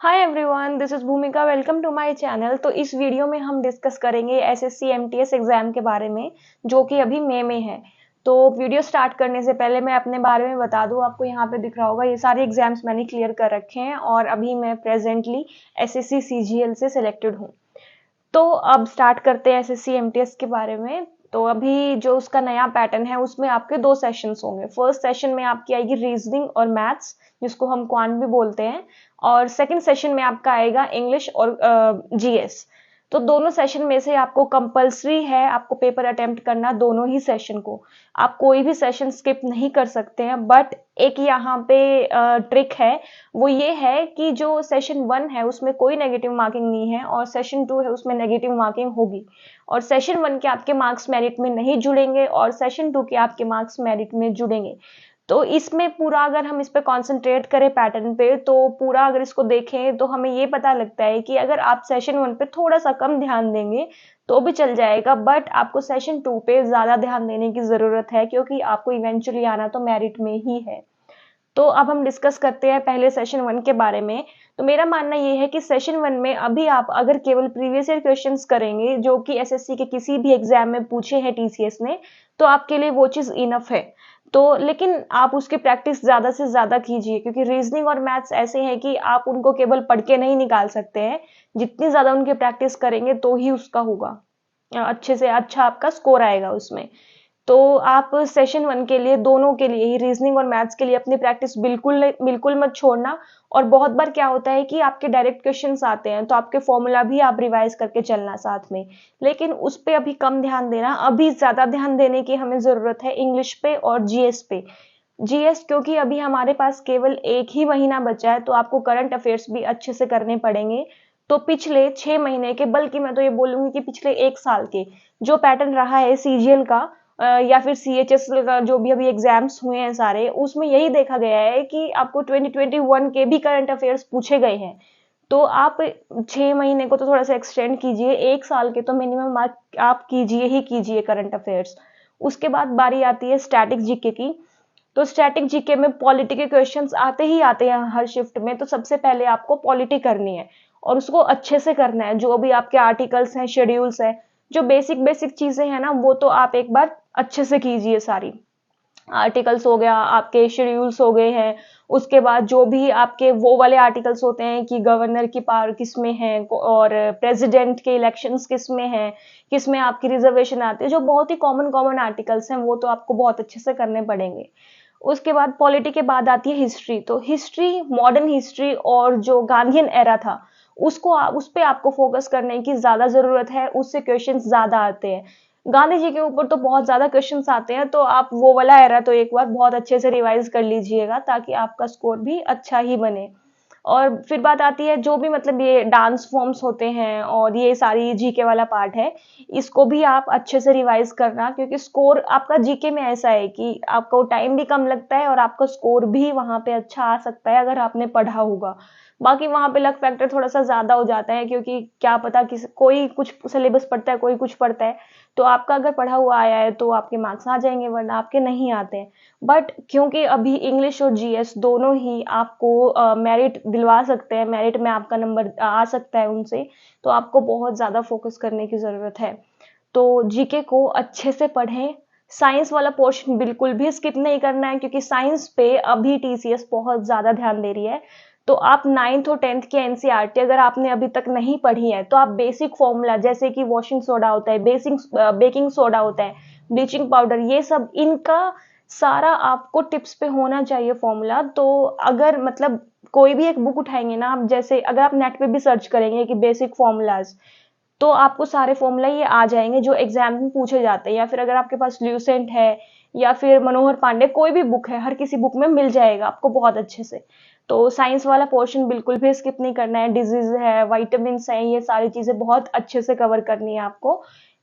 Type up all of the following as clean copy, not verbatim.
Hi everyone, this is Bhumika. Welcome to my channel. तो इस video में हम डिस्कस करेंगे एसएससी एमटीएस एग्जाम के बारे में, जो कि अभी मई में है। तो वीडियो स्टार्ट करने से पहले मैं अपने बारे में बता दूं। आपको यहाँ पे दिख रहा होगा, ये सारे एग्जाम्स मैंने क्लियर कर रखे हैं और अभी मैं प्रेजेंटली एसएससी सीजीएल से सिलेक्टेड हूँ। तो अब स्टार्ट करते हैं एसएससी एमटीएस के बारे में। तो अभी जो उसका नया पैटर्न है, उसमें आपके दो सेशंस होंगे। फर्स्ट सेशन में आपकी आएगी रीजनिंग और मैथ्स, जिसको हम क्वांट भी बोलते हैं, और सेकंड सेशन में आपका आएगा इंग्लिश और जीएस। तो दोनों सेशन में से आपको कंपलसरी है आपको पेपर अटेम्प्ट करना, दोनों ही सेशन को। आप कोई भी सेशन स्किप नहीं कर सकते हैं। बट एक यहाँ पे ट्रिक है, वो ये है कि जो सेशन 1 है उसमें कोई नेगेटिव मार्किंग नहीं है, और सेशन 2 है उसमें नेगेटिव मार्किंग होगी। और सेशन 1 के आपके मार्क्स मेरिट में नहीं जुड़ेंगे और सेशन 2 के आपके मार्क्स मेरिट में जुड़ेंगे। तो इसमें पूरा अगर हम इस पे कॉन्सेंट्रेट करें पैटर्न पे, तो पूरा अगर इसको देखें तो हमें ये पता लगता है कि अगर आप सेशन 1 पे थोड़ा सा कम ध्यान देंगे तो भी चल जाएगा, बट आपको सेशन 2 पे ज्यादा ध्यान देने की जरूरत है, क्योंकि आपको इवेंचुअली आना तो मेरिट में ही है। तो अब हम डिस्कस करते हैं पहले सेशन 1 के बारे में। तो मेरा मानना ये है कि सेशन 1 में अभी आप अगर केवल प्रीवियस ईयर क्वेश्चंस करेंगे, जो कि एसएससी के किसी भी एग्जाम में पूछे हैं टीसीएस ने, तो आपके लिए वो चीज इनफ है। तो लेकिन आप उसकी प्रैक्टिस ज्यादा से ज्यादा कीजिए, क्योंकि रीजनिंग और मैथ्स ऐसे हैं कि आप उनको केवल पढ़ के नहीं निकाल सकते हैं। जितनी ज्यादा उनकी प्रैक्टिस करेंगे तो ही उसका होगा, अच्छे से अच्छा आपका स्कोर आएगा उसमें। तो आप सेशन 1 के लिए, दोनों के लिए ही, रीजनिंग और मैथ्स के लिए, अपनी प्रैक्टिस बिल्कुल मत छोड़ना। और बहुत बार क्या होता है कि आपके डायरेक्ट क्वेश्चंस आते हैं, तो आपके फॉर्मूला भी आप रिवाइज करके चलना साथ में, लेकिन उस पे अभी कम ध्यान देना। अभी ज्यादा ध्यान देने की हमें जरूरत है इंग्लिश पे और जीएस पे। जीएस क्योंकि अभी हमारे पास केवल एक ही महीना बचा है, तो आपको करंट अफेयर्स भी अच्छे से करने पड़ेंगे। तो पिछले 6 महीने के, बल्कि मैं तो ये बोलूंगी कि पिछले 1 साल के जो पैटर्न रहा है सीजीएल का, या फिर सीएचएस का, जो भी अभी एग्जाम्स हुए हैं सारे, उसमें यही देखा गया है कि आपको 2021 के भी करंट अफेयर्स पूछे गए हैं। तो आप 6 महीने को तो थोड़ा सा एक्सटेंड कीजिए, 1 साल के तो मिनिमम आप कीजिए ही कीजिए करंट अफेयर्स। उसके बाद बारी आती है स्टैटिक जीके की। तो स्टैटिक जीके में पॉलिटी के क्वेश्चंस आते ही आते हैं हर शिफ्ट में। तो सबसे पहले आपको पॉलिटी करनी है और उसको अच्छे से करना है। जो भी आपके आर्टिकल्स हैं, शेड्यूल्स हैं, जो बेसिक बेसिक चीजें हैं ना, वो तो आप एक बार अच्छे से कीजिए सारी। आर्टिकल्स हो गया, आपके शेड्यूल्स हो गए हैं। उसके बाद जो भी आपके वो वाले आर्टिकल्स होते हैं कि गवर्नर की पावर किस में है, और प्रेसिडेंट के इलेक्शंस किस में है, किस में आपकी रिजर्वेशन आती है, जो बहुत ही कॉमन कॉमन आर्टिकल्स हैं, वो तो आपको बहुत अच्छे से करने पड़ेंगे। उसके बाद पॉलिटी के बाद आती है हिस्ट्री। तो हिस्ट्री, मॉडर्न हिस्ट्री और जो गांधीयन एरा था, उसको उस पे आपको फोकस करने की ज्यादा जरूरत है। उससे क्वेश्चन ज्यादा आते हैं। गांधी जी के ऊपर तो बहुत ज्यादा क्वेश्चंस आते हैं, तो आप वो वाला एरा तो एक बार बहुत अच्छे से रिवाइज कर लीजिएगा, ताकि आपका स्कोर भी अच्छा ही बने। और फिर बात आती है जो भी मतलब ये डांस फॉर्म्स होते हैं और ये सारी जीके वाला पार्ट है, इसको भी आप अच्छे से रिवाइज करना, क्योंकि स्कोर आपका जीके में ऐसा है कि आपको टाइम भी कम लगता है और आपका स्कोर भी वहां पे अच्छा आ सकता है अगर आपने पढ़ा होगा। बाकी वहां पे लक फैक्टर थोड़ा सा ज्यादा हो जाता है, क्योंकि क्या पता किसी कोई कुछ सिलेबस पढ़ता है, कोई कुछ पढ़ता है। तो आपका अगर पढ़ा हुआ आया है तो आपके मार्क्स आ जाएंगे, वरना आपके नहीं आते हैं। बट क्योंकि अभी इंग्लिश और जीएस दोनों ही आपको मेरिट दिलवा सकते हैं, मेरिट में आपका नंबर आ सकता है उनसे, तो आपको बहुत ज्यादा फोकस करने की जरूरत है। तो जीके को अच्छे से पढ़ें। साइंस वाला पोर्शन बिल्कुल भी स्किप नहीं करना है, क्योंकि साइंस पे अभी टीसीएस बहुत ज्यादा ध्यान दे रही है। तो आप 9th और 10th की एनसीईआरटी अगर आपने अभी तक नहीं पढ़ी है, तो आप बेसिक फॉर्मूला, जैसे कि वॉशिंग सोडा होता है, बेकिंग सोडा होता है, ब्लीचिंग पाउडर, ये सब, इनका सारा आपको टिप्स पे होना चाहिए फॉर्मूला। तो अगर मतलब कोई भी एक बुक उठाएंगे ना आप, जैसे अगर आप नेट पे भी सर्च करेंगे कि बेसिक फॉर्मूलाज, तो आपको सारे फॉर्मूला ये आ जाएंगे जो एग्जाम में पूछे जाते हैं। या फिर अगर आपके पास ल्यूसेंट है या फिर मनोहर पांडे, कोई भी बुक है, हर किसी बुक में मिल जाएगा आपको बहुत अच्छे से। तो साइंस वाला पोर्शन बिल्कुल भी स्किप नहीं करना है। डिजीज है, वाइटामिन है, ये सारी चीजें बहुत अच्छे से कवर करनी है आपको।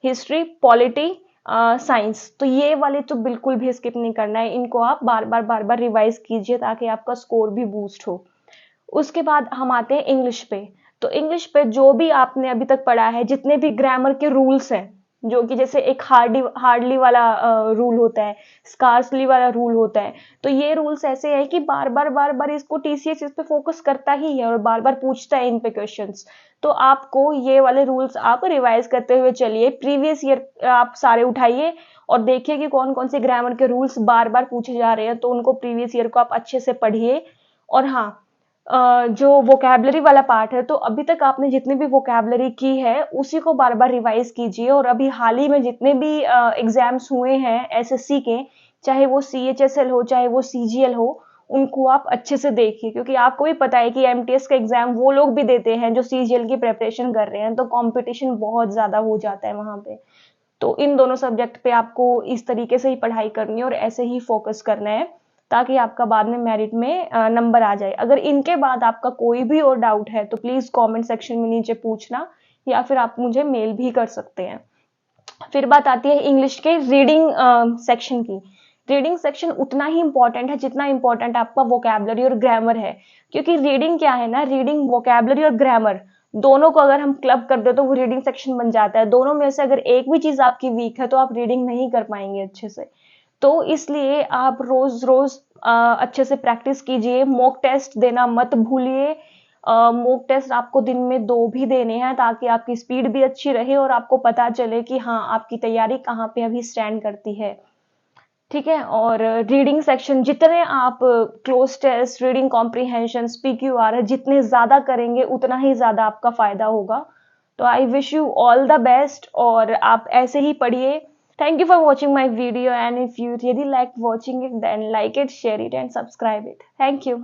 हिस्ट्री, पॉलिटी, साइंस, तो ये वाले तो बिल्कुल भी स्किप नहीं करना है। इनको आप बार बार रिवाइज कीजिए, ताकि आपका स्कोर भी बूस्ट हो। उसके बाद हम आते हैं इंग्लिश पे। तो इंग्लिश पे जो भी आपने अभी तक पढ़ा है, जितने भी ग्रामर के रूल्स हैं, जो कि जैसे एक हार्डली वाला रूल होता है, स्कार्सली वाला रूल होता है। तो ये रूल्स ऐसे हैं कि बार बार इसको टीसीएस इस पे फोकस करता ही है और बार बार पूछता है इन पे क्वेश्चंस। तो आपको ये वाले रूल्स आप रिवाइज करते हुए चलिए, प्रीवियस ईयर आप सारे उठाइए और देखिए कि कौन कौन से ग्रामर के रूल्स बार बार पूछे जा रहे हैं, तो उनको प्रीवियस ईयर को आप अच्छे से पढ़िए। और हाँ, जो वोकैबलरी वाला पार्ट है, तो अभी तक आपने जितनी भी वोकैबलरी की है उसी को बार बार रिवाइज कीजिए। और अभी हाल ही में जितने भी एग्जाम्स हुए हैं एसएससी के, चाहे वो सीएचएसएल हो चाहे वो सीजीएल हो, उनको आप अच्छे से देखिए, क्योंकि आपको भी पता है कि एमटीएस का एग्जाम वो लोग भी देते हैं जो सीजीएल की प्रिपरेशन कर रहे हैं, तो कंपटीशन बहुत ज्यादा हो जाता है वहां पे। तो इन दोनों सब्जेक्ट पे आपको इस तरीके से ही पढ़ाई करनी है और ऐसे ही फोकस करना है, ताकि आपका बाद में मेरिट में नंबर आ जाए। अगर इनके बाद आपका कोई भी और डाउट है तो प्लीज कमेंट सेक्शन में नीचे पूछना, या फिर आप मुझे मेल भी कर सकते हैं। फिर बात आती है इंग्लिश के रीडिंग सेक्शन की। रीडिंग सेक्शन उतना ही इंपॉर्टेंट है जितना इंपॉर्टेंट आपका वोकैबलरी और ग्रामर है, क्योंकि रीडिंग क्या है ना, रीडिंग, वोकैबलरी और ग्रामर दोनों को अगर हम क्लब कर दे तो वो रीडिंग सेक्शन बन जाता है। दोनों में से अगर एक भी चीज आपकी वीक है तो आप रीडिंग नहीं कर पाएंगे अच्छे से। तो इसलिए आप रोज रोज अच्छे से प्रैक्टिस कीजिए, मॉक टेस्ट देना मत भूलिए। मॉक टेस्ट आपको दिन में 2 भी देने हैं, ताकि आपकी स्पीड भी अच्छी रहे और आपको पता चले कि हाँ, आपकी तैयारी कहाँ पे अभी स्टैंड करती है। ठीक है। और रीडिंग सेक्शन जितने आप क्लोज टेस्ट, रीडिंग कॉम्प्रिहेंशन, स्पीक्यूआर है, जितने ज्यादा करेंगे उतना ही ज्यादा आपका फायदा होगा। तो I wish you all the best और आप ऐसे ही पढ़िए। Thank you for watching my video, and if you really like watching it then like it, share it and subscribe it. Thank you.